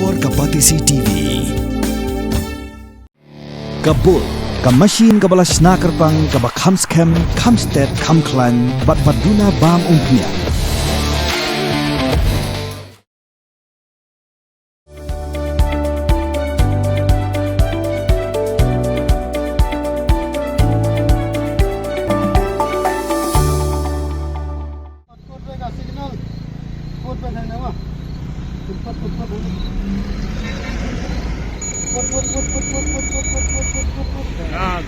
Rathor ka Batisi TV. Kabul ka machine ka balas snacker pang ka bakhamskem khamstet khamklan bat baduna bam umpnya.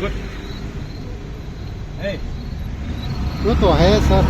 Good. Hey. वो तो है sir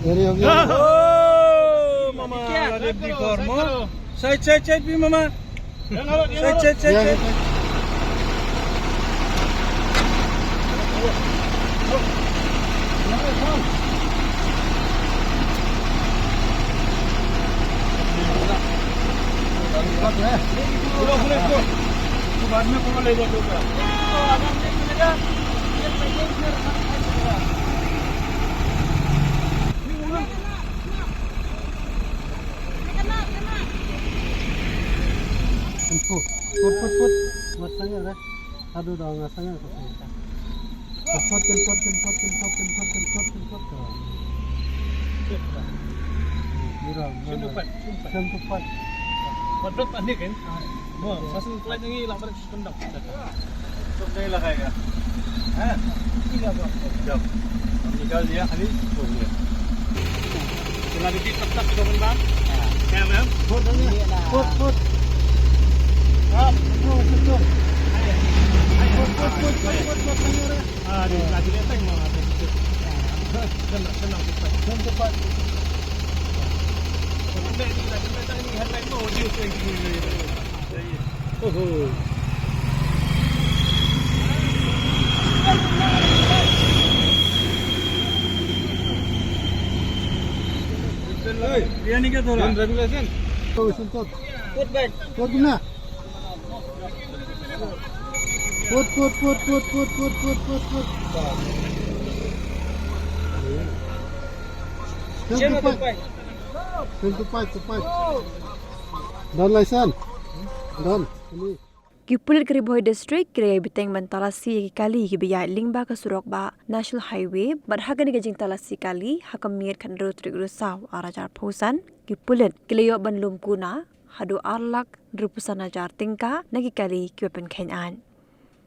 मेरी हो गया Oh, mama, ada di kormo. Saya pi mama. Saya. बाद में कौन ले जाएगा? Put masanya dah aduh dah masanya put Sempat. Padot ani kan? Mau masuk kelas ini lah pada kendap. Sok dai lah kaya. Ha? Iya bro. Jap. Tinggal dia hari boleh. Kalau di tak ke bang. Ya, ma'am. Put. Ah, betul. Put masanya dah. Ah, di lagi dia tak mau ada. Senang cepat. Dia ni kata orang regulation. Oh, sentot. Put back. Put guna. Put. Cepat. Dan license. Dan ini. Kipulit Kariboy District kira biteng mentalasi kali kibaya lingba ka surok ba National Highway barhaga ni gajing talasi kali hakamir kan road saw arajar phusan kipulit kilayo banlum kuna hadu arlak rupusan ajar tingka nagi kali kipen khenyan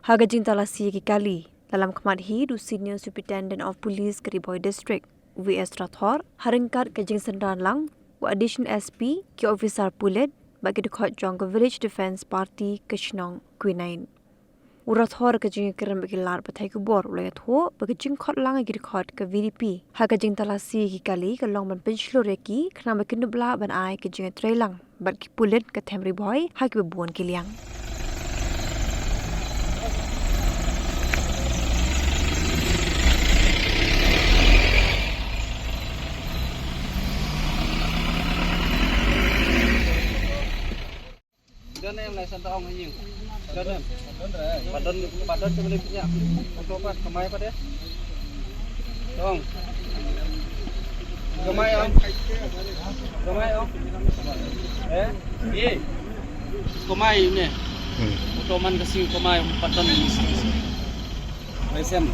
hagajing talasi kali dalam khamadhi du Senior Superintendent of Police Kariboy District VS Rathor haringkat gajing sendan lang wa addition SP ki officer pulit bagi dekat Jonggo Village Defence Party Kishnong Queen. Urat hor kajing kiran bagi lar pathai ku bor ulayat ho bagi jingkhot lang agi dekat ke VDP. Ha kajing talasi ki kali kalong ban penchlo reki kena bagi nubla ban ai kajing trailang bagi pulit ke Temri Boy ha ki buon kiliang. Dan yang license tahu ngajing. Dan. Badan tu boleh punya. Foto apa? Kemai apa dia? Dong. Kemai om. Ye. Kemai ni. Foto man kasih kemai badan ni. License.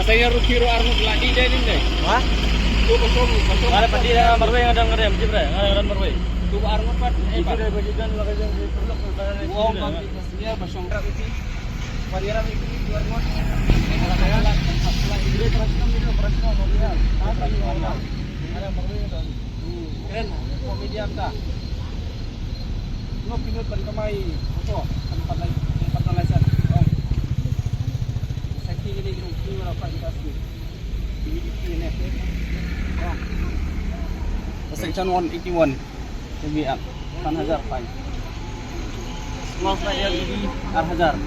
Saya rukiro armu lagi jadi ni. Wah? Tu betul. Ada padi dah marway ada ngerem jibre. Ada marway. Tu armo pat itu dari bagian lakajan di perlu oh dia basong itu variara itu luar mot ala kaya ini terus itu operasi mobil apa ini ada mobil dan keren komedian ta no pinut berkemai foto tempat license oh sakit ini grup berapa industri ini oh section 181 Kebiak, 8,000 fine. Small fry LED 8,000.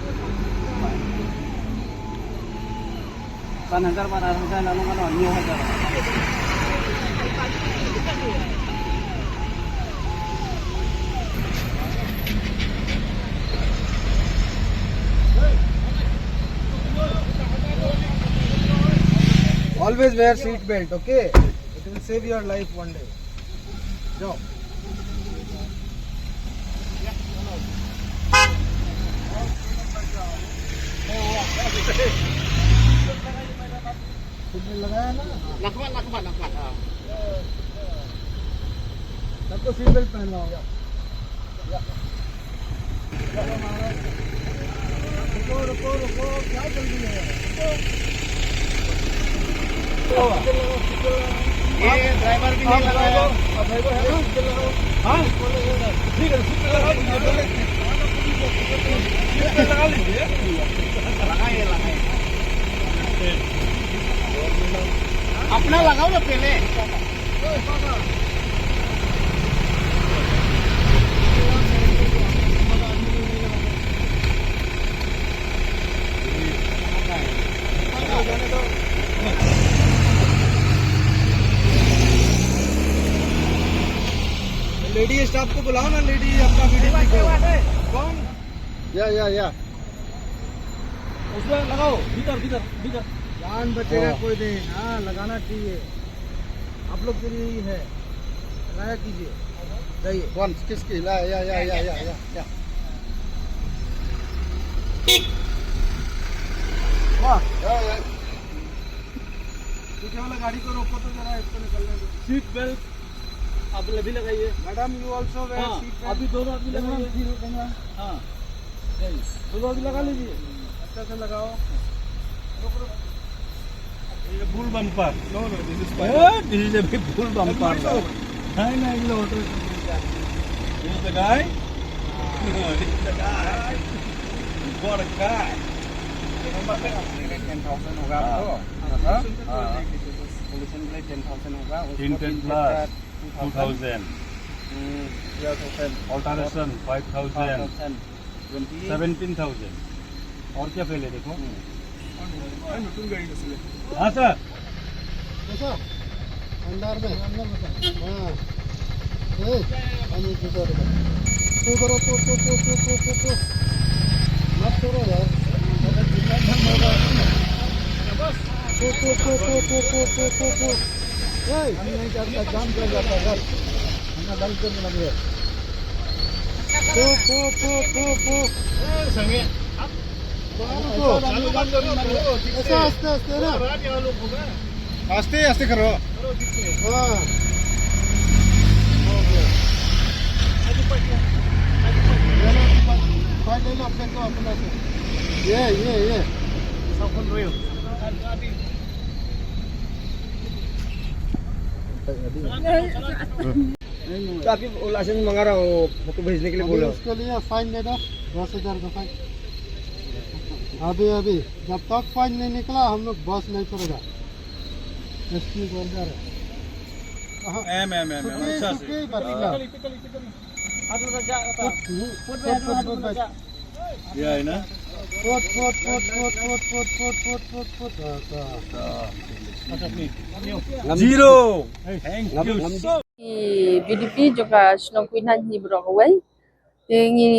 8,000 para 8,000 ano 9,000. Always wear seat belt, okay? It will save your life one day. सबको seat belt पहनवाओ रुको रुको रुको क्या जल्दी है ये driver भी नहीं लगाया ड्राइवर है ना हाँ ठीक है सीट पे लगा लीजिए सीट पे लगा लीजिए लगाइए अपना लगाओ ना पहले लेडी स्टाफ को बुलाओ ना लेडी अपना वीडियो कौन या उसमें लगाओ भीतर भीतर भीतर जान बचेगा कोई नहीं हाँ लगाना चाहिए आप लोग के लिए ही है लगाया कीजिए जाइए कौन किसकी ला या पीछे वाला गाड़ी को रोको तो जरा इसको निकलने दो सीट बेल्ट आप भी लगाइए मैडम यू ऑल्सो वेयर हाँ, सीट अभी दोनों आदमी लगाइए हाँ दोनों आदमी लगा लीजिए अच्छा से लगाओ bull bumper. No this is This is a big bull bumper. No, this is auto. This is the guy. This is the guy. What a guy. 10,000 होगा आपको पोल्यूशन के लिए 10,000 होगा 10 plus 2,000. 12,000 Alteration 5,000. 20 17,000. और क्या पहले देखो नতুन गाड़ी कसले हाँ सर कैसा अंदर में हाँ ए पानी पीता रहो तो करो तो मत करो यार अगर जितना धन होगा तो हम नहीं करता जाम कर जाता घर हमें बंद करने लगे तो संगे ऐसा आस्ते आस्ते ना आस्ते आस्ते करो हाँ ले लो अपने को अपना से ये Sound real. अभी लाइसेंस मंगा रहा हूँ फोटो भेजने के लिए बोला उसके लिए फाइन दे दो 10,000 का फाइन अभी जब तक फाइन नहीं निकला हम लोग बस नहीं करेगा एसपी को अंदर अच्छा से ये है ना Zero. BDP juga senang kuinan ni berawai. Tengi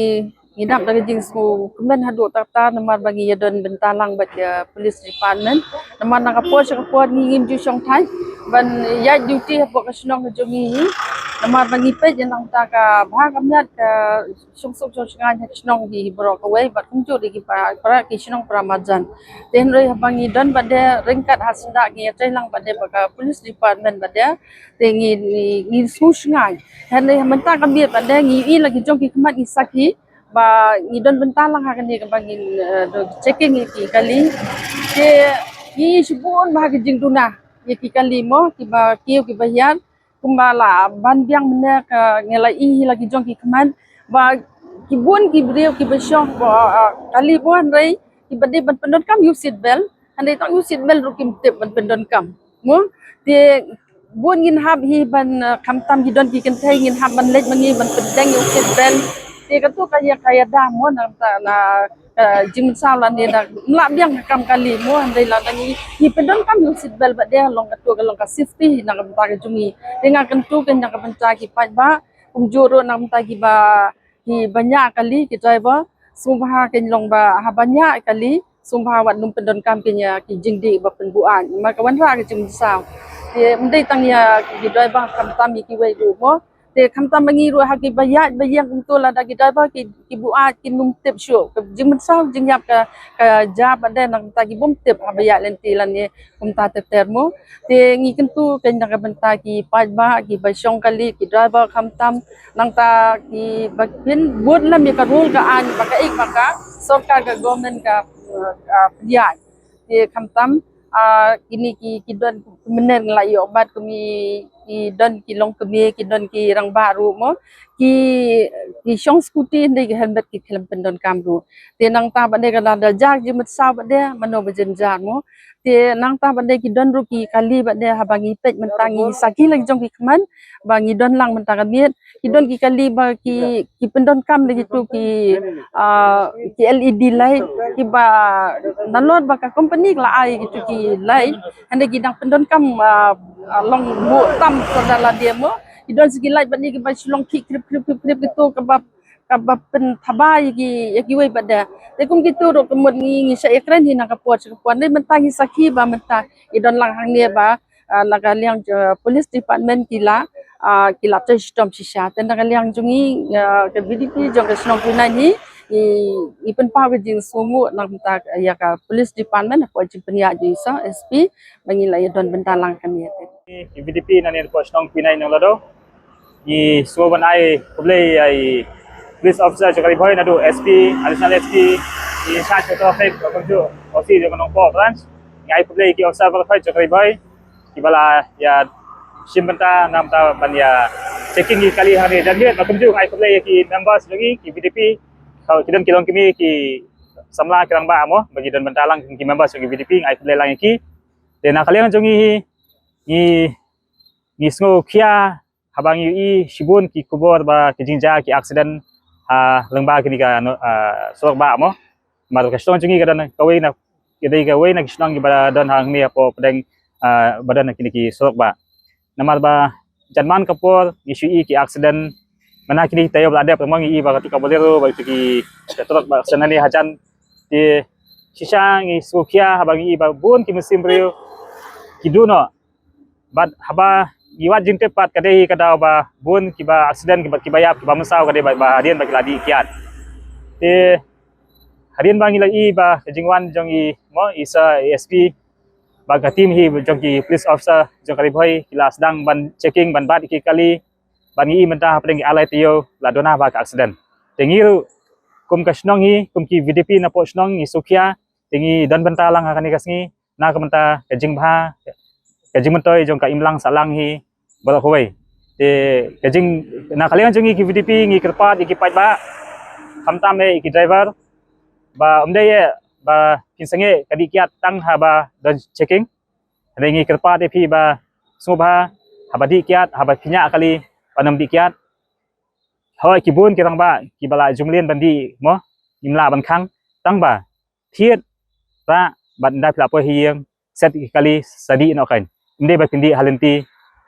ngidap dari jing semua kemen hadu tata namar bagi yadon bentalang baca police department. Namar nak kapor ngin ju song thai ban ya duty apa kesenang kejongi ni. Namar bagi pej yang tak ka bahag amyat ka sung ngan senang di berawai bat kuncu di para kesenang pramajan. Ten roi bangi don pada ringkat hasda ngi lang pada baka police department pada tengi ngi sus ngai. Henry mentak ambil pada ngi lagi jong ki kemat isaki ba ngidon bentalang akan dia bagi checking ki kali ke ni subun bah jing tuna ye ki kali mo ki ba kiu ki bayan kumbala ban biang mena ka ngelai lagi jong ki keman ba ki bun ki brio ki besong ba kali buan rei ki bade ban pendon kam use seat belt andai tak use seat belt ru kim tip ban pendon kam mo de bun ngin hab hi ban kam tam gidon ki kan thai ngin hab ban lej mangi ban pendeng use seat belt dia kata kaya dah mo na jim salan dia nak melak biang kam kali mo andai la tangi ni pendon kam yung seat belt dia long katu long ka safety nak bentar jungi dengan kentu kan nak bentar ki pat ba juro nak bentar ki ba ki banyak kali ki driver sumpah kan long ba ha banyak kali sumpah wat num pendon kam kenya ki jingdi ba penbuan maka wan ra ki jim saw dia mendai tang ya ki driver kam tam ki wei du mo te kamtam bangi ru haki bayat bayang untuk la dagi driver ki buat ki num tip show ke jing mensau jing yap ka jab ada nang tagi bom tip bayat lenti lan ye kumta tip termo te ngi kentu ken nang benta ki pajba ki basyong kali ki driver kamtam nang ta ki bakin bud lam ye ka rule ka an baka ik baka sarkar ka government ka pilihan te kamtam kini ki don menen ngelai obat kami ki don ki long kami ki don ki rang baru mo ki shong skuti ndai ki helmet ki kelem pendon kamru te nang ta bande kala da jak jimat sa bande mano bejen jar mo te nang ta bande ki don ru ki kali bande habangi pej mentangi saki lagi jong ki keman bangi don lang mentang miet ki don ki kali ba ki pendon kam lagi tu ki LED light ki ba nalot ba ka company la ai gitu ki light hande ki dang pendon kam long bu tam kodala demo idon segi light bani ki ba long ki krip gitu ka pen thabai ki wei bada te kum gitu ro kemut ngi sa ekran hina ka pot ni mentang saki ba mentang idon lang hang ne ba naga liang police department kila te stom shisha te naga liang jungi ke BDP jong ke snong kuna ni ipen pawe jing sumu nang ta ya ka police department ko jing penia jisa SP bangi la don bentalang kan ya te BDP nani ko snong pinai nang lado ni so ban ai kublei ai police officer jokari boy nadu SP additional SP ni charge to traffic ko ju osi jo nong po branch ngai kublei ki observer ko jokari boy kibala ya simbenta nam ta ban ya checking kali hari dan dia ko ju ngai kublei ki members lagi ki BDP kalau kita kilong kimi ki samla kirang ba mo bagi dan bentalang ki members ki BDP ngai kublei lang ki de na kaliang jongi ni sngo kia habang yu shibun ki kubor ba ki jinja ki accident lengba kini ka sok ba mo mar ka stong jungi kadan kawai na kidai ka wai na kisnang ki ba dan hang ni apo pedeng badan kini ki sok ba namar ba janman kapor isu ki accident mana kini tayo belada pemang ba ketika bolero ba ki truk ba senani hajan di sisang sukia habang ba bun ki musim brio kiduno bat haba iwat jinte pat kadai kada ba bun kiba accident kiba kibayap kiba mesau kadai ba hadian bagi ladi kiat te hadian bangi lagi ba jingwan jong mo isa ASP ba tim hi jong ki police officer jong kali boy kila sedang ban checking ban bat ki kali bangi mentah pedeng alai tio ladona ba ka accident tengiru kum kasnong hi kum ki VDP na po snong ni sukia tengi dan bentalang akan kasngi na kamenta kajing bha kajing mentoy jong ka imlang salang hi bala hoi te kajing na kalian jongi ki VDP ngi kerpat ki pai ba kamtam e ki driver ba omde ye ba kinsange kadi kiat tang ha ba dan checking ngi kerpat e phi ba subha habadi kiat haba pinya kali panam di kiat hoi ki bun kirang ba ki bala jumlien bandi mo imla ban khang tang ba thiet ra ban dai pla po hieng set kali sadi no kan inde ba pindi halenti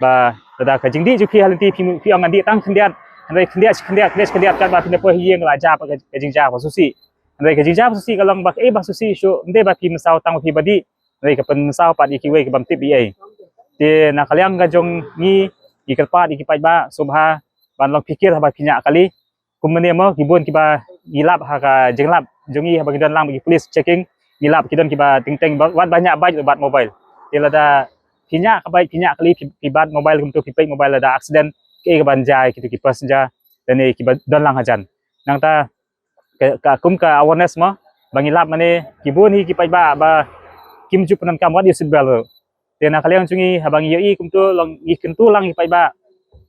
ba tada ka jingdi ju phi halenti phi ang andi tang khendiat handai khendiat kan ba pinde po hieng la ja pa ka jingja ba susi handai ka jingja susi kalang ba ba susi sho inde ba phi masau tang phi badi handai ka pen masau pa di ki we ka bam tip bi te na kaliang ga jong ni ikerpa di kipai ba subha ban long pikir ba pinya kali kumene mo gibon kiba gilap ha ka jenglap jongi ha bagi dan lang bagi police checking gilap kidon kiba ting wat banyak baik bat mobile tilada pinya kali kibat mobile untuk kipai mobile ada accident ke banjai gitu ki passenger dan e kiba dan lang hajan nang ta ka kum ka awareness mo bangilap mane gibon hi kipai ba kim ju penan kam wat yusin bel tena kaliang jungi habang yoi kum tu long ikentu lang ipai ba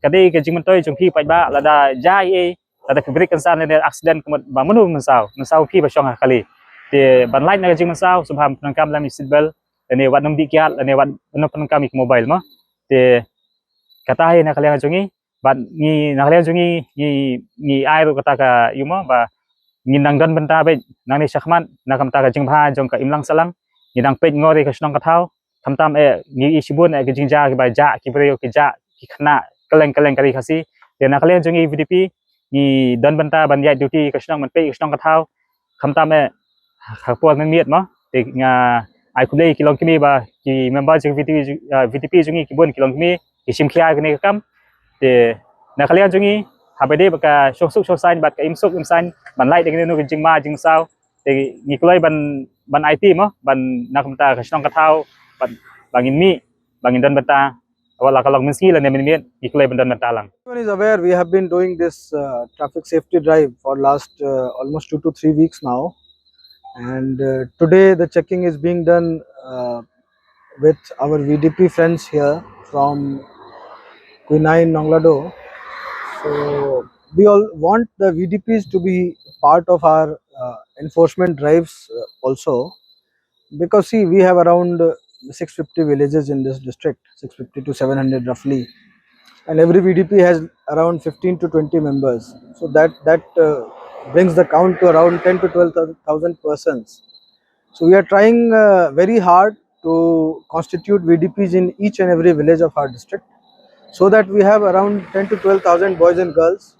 kadai ke jing mentoy jung phi pai ba lada jai e lada kebrik kansan ne accident kum ba menu mensau phi ba syong kali te ban lain na jing mensau subham penangkam lam isbel ene wat nom dikiat ene wat penangkam ik mobile mo te kata he na kaliang jungi ban ni na kaliang jungi ni ai ru kata ka yumo ba ni nang don benta be nang ni syakman na kam ta ka jing bha jong ka imlang salang ni nang pej ngori ka snong ka thau kamtam ni isibun ke jingja ke baja ki brio ki ja ki khna keleng kali khasi dena kalian jongi VDP ni don benta ban yai duty ka snong man pe snong ka thau kamtam khapor men miet mo te nga ai kulei kilong kimi ba ki member jing VDP jongi ki bun kilong kimi ki sim khia ke ne kam te Nah kalian cungi habede baka syok sign bat ka imsuk imsan ban lai dengan nu jing ma jing sao te ngiklai ban IT mo ban nakamta ka snong katau bangin mi bangin dan bata wala kalong meski la nemin mi ngiklai ban dan bata lang. Everyone is aware we have been doing this traffic safety drive for last almost 2 to 3 weeks now, and today the checking is being done with our VDP friends here from Quinine Nonglado. So we all want the VDPs to be part of our enforcement drives also, because see, we have around 650 villages in this district, 650 to 700 roughly, and every VDP has around 15 to 20 members. So that brings the count to around 10 to 12,000 persons. So we are trying very hard to constitute VDPs in each and every village of our district, so that we have around 10 to 12,000 boys and girls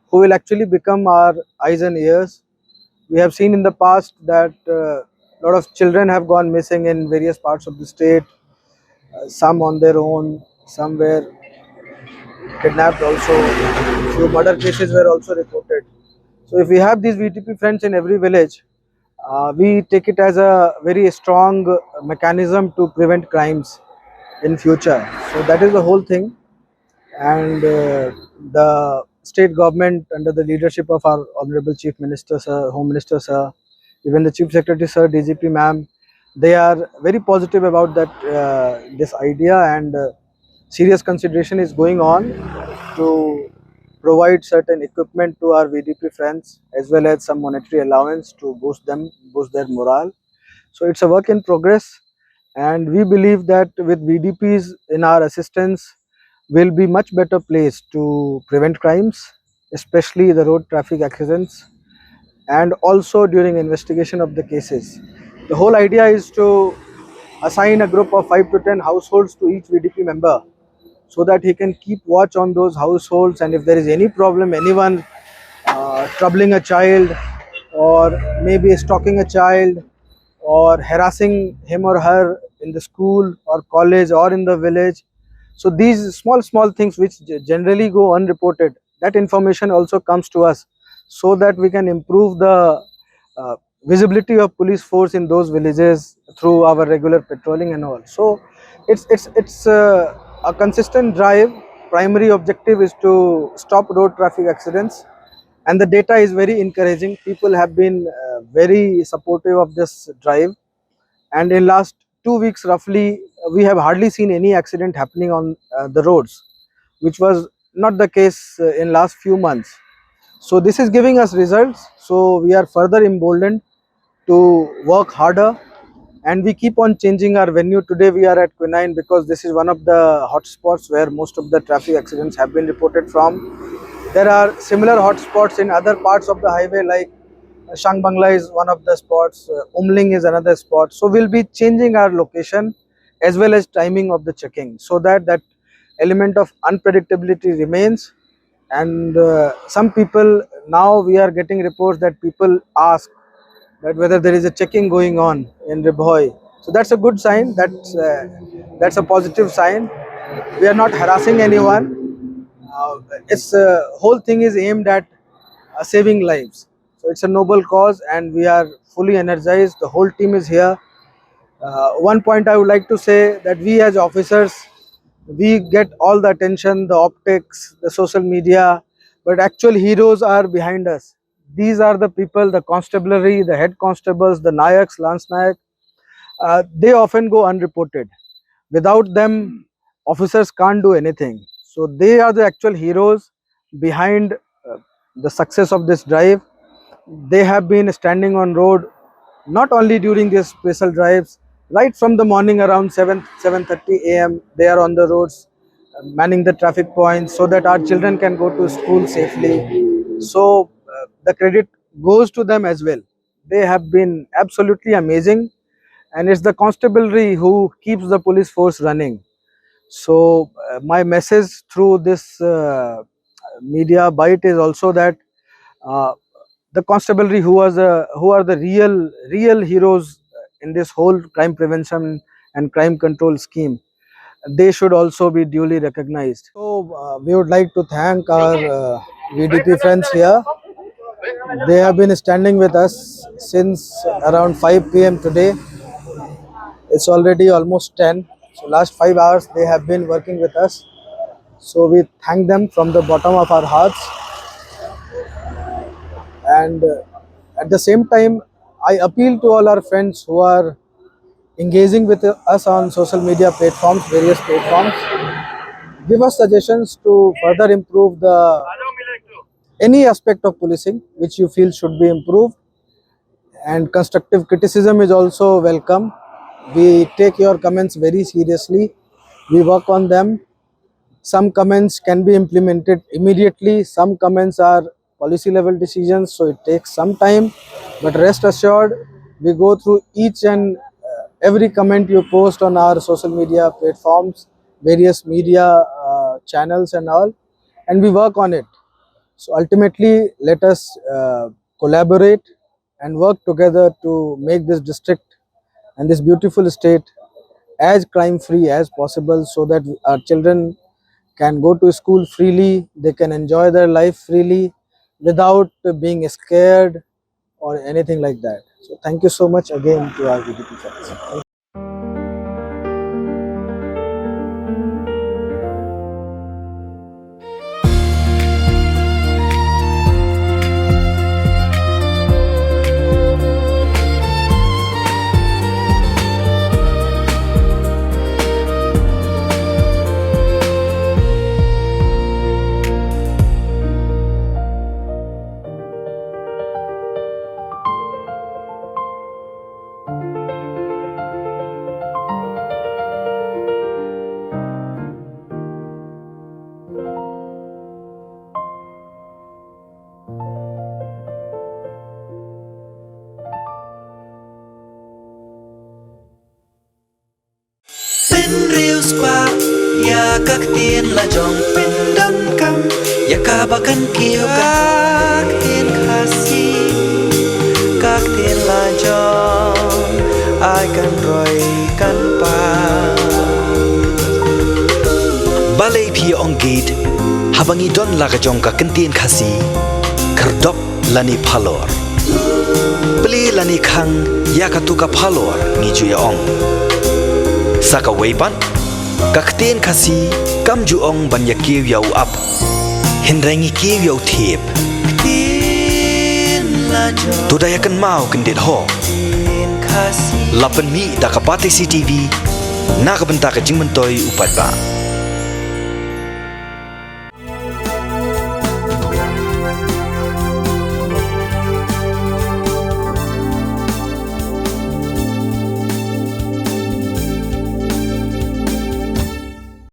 who will actually become our eyes and ears. We have seen in the past that a lot of children have gone missing in various parts of the state, some on their own, some were kidnapped also, few murder cases were also reported. So if we have these VTP friends in every village, we take it as a very strong mechanism to prevent crimes in future. So that is the whole thing, and the state government under the leadership of our Honorable Chief Minister Sir, Home Minister Sir, even the Chief Secretary Sir, DGP Ma'am, they are very positive about that this idea, and serious consideration is going on to provide certain equipment to our VDP friends, as well as some monetary allowance to boost their morale. So it's a work in progress, and we believe that with VDPs in our assistance, we'll be much better placed to prevent crimes, especially the road traffic accidents, and also during investigation of the cases. The whole idea is to assign a group of 5 to 10 households to each VDP member, so that he can keep watch on those households, and if there is any problem, anyone troubling a child, or maybe stalking a child, or harassing him or her in the school or college or in the village. So these small things which generally go unreported, that information also comes to us, so that we can improve the visibility of police force in those villages through our regular patrolling and all. So it's a consistent drive. Primary objective is to stop road traffic accidents, and the data is very encouraging. People have been very supportive of this drive, and in last 2 weeks roughly, we have hardly seen any accident happening on the roads, which was not the case in last few months. So this is giving us results, so we are further emboldened to work harder, and we keep on changing our venue. Today we are at Quinine because this is one of the hotspots where most of the traffic accidents have been reported from. There are similar hotspots in other parts of the highway, like Shang Bangla is one of the spots, Umling is another spot. So we'll be changing our location as well as timing of the checking, so that that element of unpredictability remains. And some people, now we are getting reports that people ask that whether there is a checking going on in Ribhoi. So that's a good sign. That's a positive sign. We are not harassing anyone. Its whole thing is aimed at saving lives. So it's a noble cause, and we are fully energized. The whole team is here. One point I would like to say, that we as officers, we get all the attention, the optics, the social media, but actual heroes are behind us. These are the people, the constabulary, the head constables, the Nayaks, Lance Nayak. They often go unreported. Without them, officers can't do anything. So they are the actual heroes behind the success of this drive. They have been standing on road not only during these special drives, right from the morning around 7:30 a.m. they are on the roads, manning the traffic points, so that our children can go to school safely. So the credit goes to them as well. They have been absolutely amazing, and it's the constabulary who keeps the police force running. So my message through this media bite is also that uh, the constabulary, who are the real heroes in this whole crime prevention and crime control scheme, they should also be duly recognized. So we would like to thank our VDP friends here. They have been standing with us since around 5 p.m. today. It's already almost 10. So last 5 hours they have been working with us. So we thank them from the bottom of our hearts. And at the same time, I appeal to all our friends who are engaging with us on social media platforms, various platforms. Give us suggestions to further improve any aspect of policing which you feel should be improved, and constructive criticism is also welcome. We take your comments very seriously. We work on them. Some comments can be implemented immediately. Some comments are policy level decisions, so it takes some time. But rest assured, we go through each and every comment you post on our social media platforms, various media channels and all, and we work on it. So ultimately, let us collaborate and work together to make this district and this beautiful state as crime free as possible, so that our children can go to school freely, they can enjoy their life freely without being scared or anything like that. So thank you so much again to our VDP friends. Pin rius kwa ya kak tien la jong pin dam kam ya kabakan kiu kak tien khasi kak tien la jong ai kan roi kan pa balai phi ong gate habangi don la ka jong ka kan tien khasi kardop lani phalor pli lani khang ya ka tu ka phalor ni ju ya ong Saka weipan, kakten kasi kam juong banyak kiw yaw up, hinrengi kiw yaw tip. Tudayakan mau kendit ho. Lapan mi dakapate CTV, nakabenta ka jing mentoy upat ba.